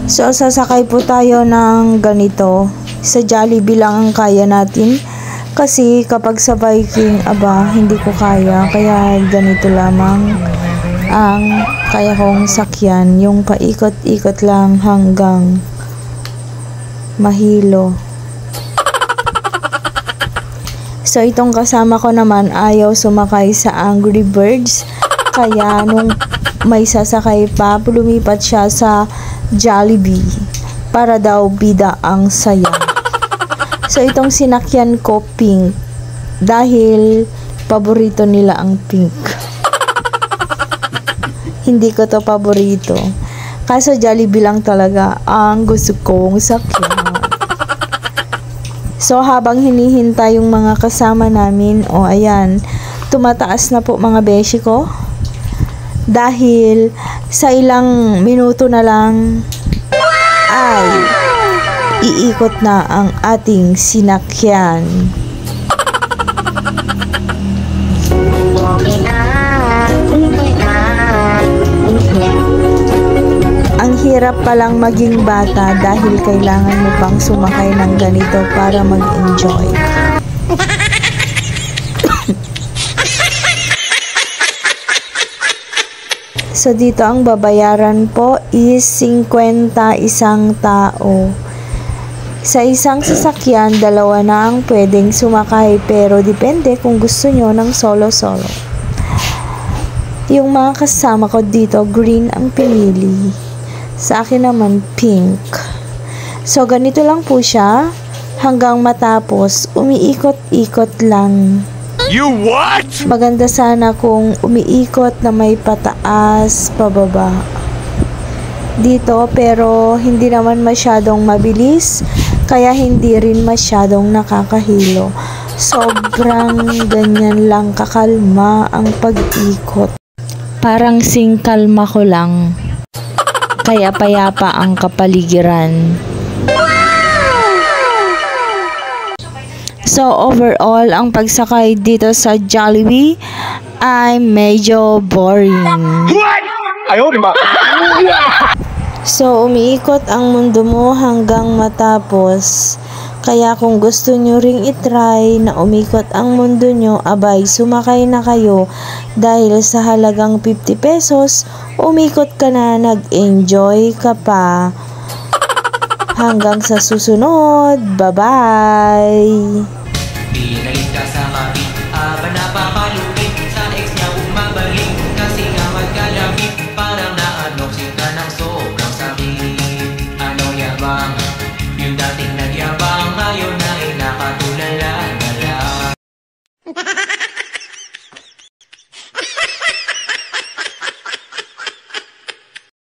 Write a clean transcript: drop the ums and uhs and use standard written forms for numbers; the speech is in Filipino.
So, sasakay po tayo ng ganito. Sa Jollibee lang ang kaya natin. Kasi kapag sa Viking, hindi ko kaya. Kaya ganito lamang ang kaya kong sakyan. Yung paikot-ikot lang hanggang Mahilo. So, itong kasama ko naman ayaw sumakay sa Angry Birds. Kaya nung may sasakay pa, lumipat siya sa Jollibee para daw bida ang saya. So, itong sinakyan ko pink dahil paborito nila ang pink. Hindi ko to paborito. Kaso Jollibee lang talaga ang gusto kong sakyan. So, habang hinihintay yung mga kasama namin, ayan, tumataas na po mga beshi ko. Dahil sa ilang minuto na lang ay iikot na ang ating sinakyan. Ang hirap palang maging bata dahil kailangan mo pang sumakay ng ganito para mag-enjoy. So, dito ang babayaran po is 50 isang tao. Sa isang sasakyan, 2 na ang pwedeng sumakay pero depende kung gusto nyo ng solo-solo. Yung mga kasama ko dito, green ang pinili. Sa akin naman, pink. So, ganito lang po siya hanggang matapos. Umiikot-ikot lang. You what? Maganda sana kung umiikot na may pataas, pababa dito, pero hindi naman masyadong mabilis, kaya hindi rin masyadong nakakahilo. Sobrang ganyan lang kakalma ang pag-ikot. Parang singkalma ko lang. Kaya payapa ang kapaligiran. So, overall, ang pagsakay dito sa Jollibee ay medyo boring. What? Ayaw, di ba? So, umiikot ang mundo mo hanggang matapos. Kaya kung gusto nyo ring itry na umikot ang mundo nyo, sumakay na kayo. Dahil sa halagang 50 pesos, umikot ka na, nag-enjoy ka pa. Hanggang sa susunod, bye-bye!